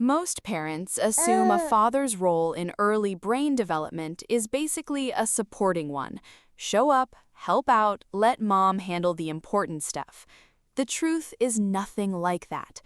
Most parents assume a father's role in early brain development is basically a supporting one. Show up, help out, let mom handle the important stuff. The truth is nothing like that.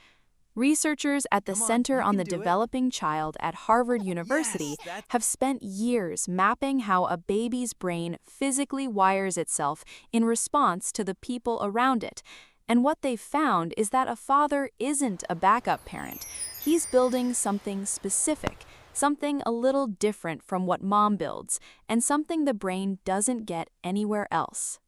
Researchers at the Come on, Center you on can the do it. Developing Child at Harvard University Yes, that's have spent years mapping how a baby's brain physically wires itself in response to the people around it. And what they've found is that a father isn't a backup parent. He's building something specific, something a little different from what mom builds, and something the brain doesn't get anywhere else.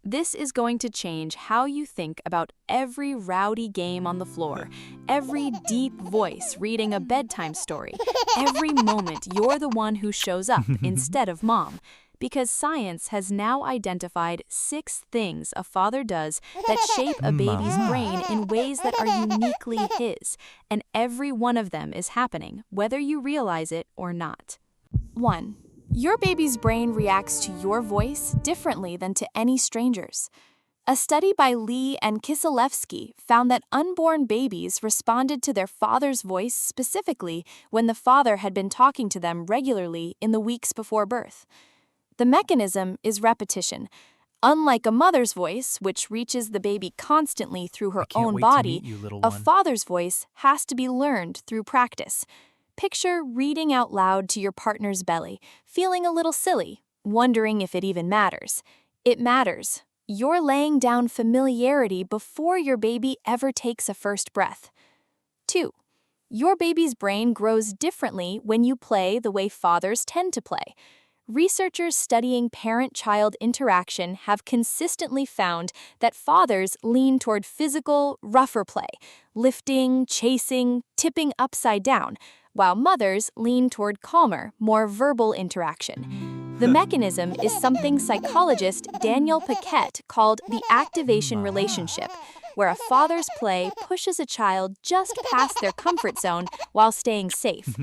This is going to change how you think about every rowdy game on the floor, every deep voice reading a bedtime story, every moment you're the one who shows up instead of mom. Because science has now identified 6 things a father does that shape a baby's brain in ways that are uniquely his, and every one of them is happening, whether you realize it or not. 1. Your baby's brain reacts to your voice differently than to any stranger's. A study by Lee and Kiselewski found that unborn babies responded to their father's voice specifically when the father had been talking to them regularly in the weeks before birth. The mechanism is repetition. Unlike a mother's voice, which reaches the baby constantly through her I can't own wait to body, meet you, little a one. father's voice has to be learned through practice. Picture reading out loud to your partner's belly, feeling a little silly, wondering if it even matters. It matters. You're laying down familiarity before your baby ever takes a first breath. 2. Your baby's brain grows differently when you play the way fathers tend to play. Researchers studying parent-child interaction have consistently found that fathers lean toward physical, rougher play, lifting, chasing, tipping upside down, while mothers lean toward calmer, more verbal interaction. The mechanism is something psychologist Daniel Paquette called the activation relationship, where a father's play pushes a child just past their comfort zone while staying safe.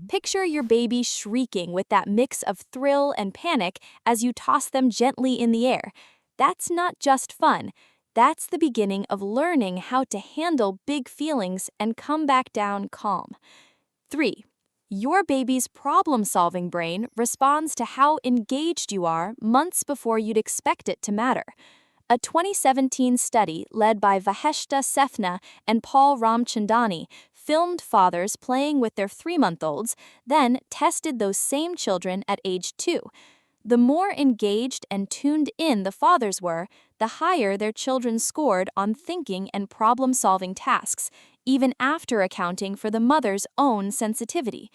Picture your baby shrieking with that mix of thrill and panic as you toss them gently in the air. That's not just fun. That's the beginning of learning how to handle big feelings and come back down calm. 3. Your baby's problem-solving brain responds to how engaged you are months before you'd expect it to matter. A 2017 study led by Vaheshta Sethna and Paul Ramchandani filmed fathers playing with their 3-month-olds, then tested those same children at age 2. The more engaged and tuned in the fathers were, the higher their children scored on thinking and problem-solving tasks, even after accounting for the mother's own sensitivity.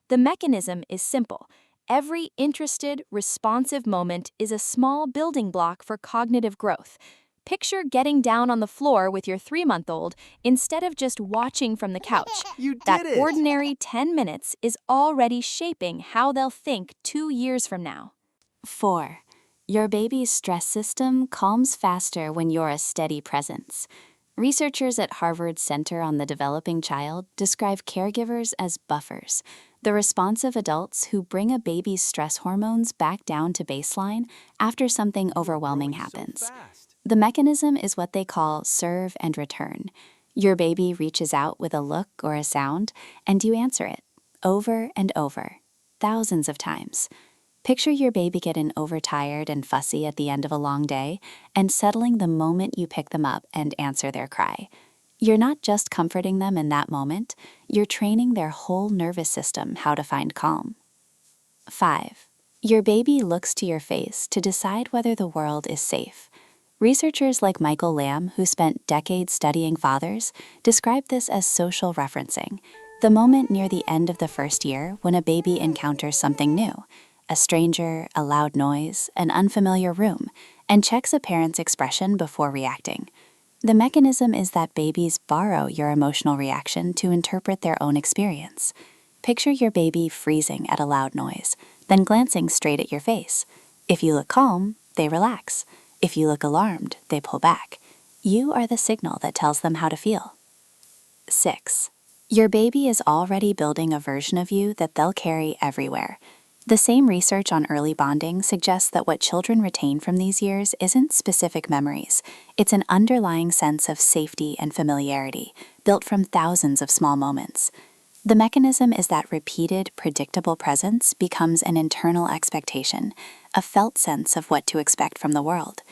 The mechanism is simple. Every interested, responsive moment is a small building block for cognitive growth. Picture getting down on the floor with your 3-month-old instead of just watching from the couch. You That did it! ordinary 10 minutes is already shaping how they'll think 2 years from now. 4. Your baby's stress system calms faster when you're a steady presence. Researchers at Harvard's Center on the Developing Child describe caregivers as buffers, the responsive adults who bring a baby's stress hormones back down to baseline after something overwhelming happens. The mechanism is what they call serve and return. Your baby reaches out with a look or a sound, and you answer it, over and over, thousands of times. Picture your baby getting overtired and fussy at the end of a long day and settling the moment you pick them up and answer their cry. You're not just comforting them in that moment, you're training their whole nervous system how to find calm. 5. Your baby looks to your face to decide whether the world is safe. Researchers like Michael Lamb, who spent decades studying fathers, describe this as social referencing, the moment near the end of the first year when a baby encounters something new, a stranger, a loud noise, an unfamiliar room, and checks a parent's expression before reacting. The mechanism is that babies borrow your emotional reaction to interpret their own experience. Picture your baby freezing at a loud noise, then glancing straight at your face. If you look calm, they relax. If you look alarmed, they pull back. You are the signal that tells them how to feel. 6. Your baby is already building a version of you that they'll carry everywhere. The same research on early bonding suggests that what children retain from these years isn't specific memories. It's an underlying sense of safety and familiarity, built from thousands of small moments. The mechanism is that repeated, predictable presence becomes an internal expectation, a felt sense of what to expect from the world.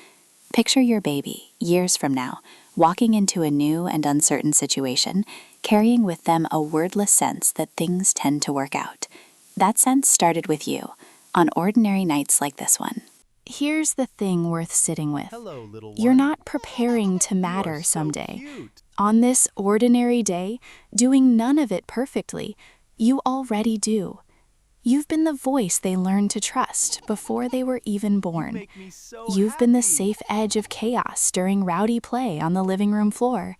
Picture your baby, years from now, walking into a new and uncertain situation, carrying with them a wordless sense that things tend to work out. That sense started with you, on ordinary nights like this one. Here's the thing worth sitting with. Hello, little one. You're not preparing to You matter are so someday. cute. On this ordinary day, doing none of it perfectly, you already do. You've been the voice they learned to trust before they were even born. Make me so You've been the happy. safe edge of chaos during rowdy play on the living room floor.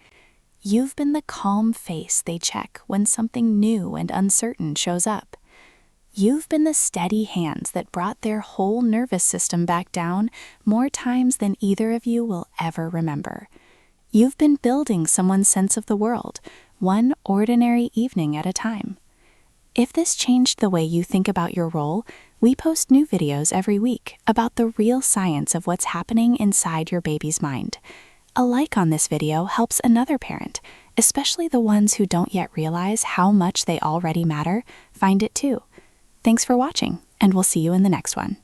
You've been the calm face they check when something new and uncertain shows up. You've been the steady hands that brought their whole nervous system back down more times than either of you will ever remember. You've been building someone's sense of the world, one ordinary evening at a time. If this changed the way you think about your role, we post new videos every week about the real science of what's happening inside your baby's mind. A like on this video helps another parent, especially the ones who don't yet realize how much they already matter, find it too. Thanks for watching, and we'll see you in the next one.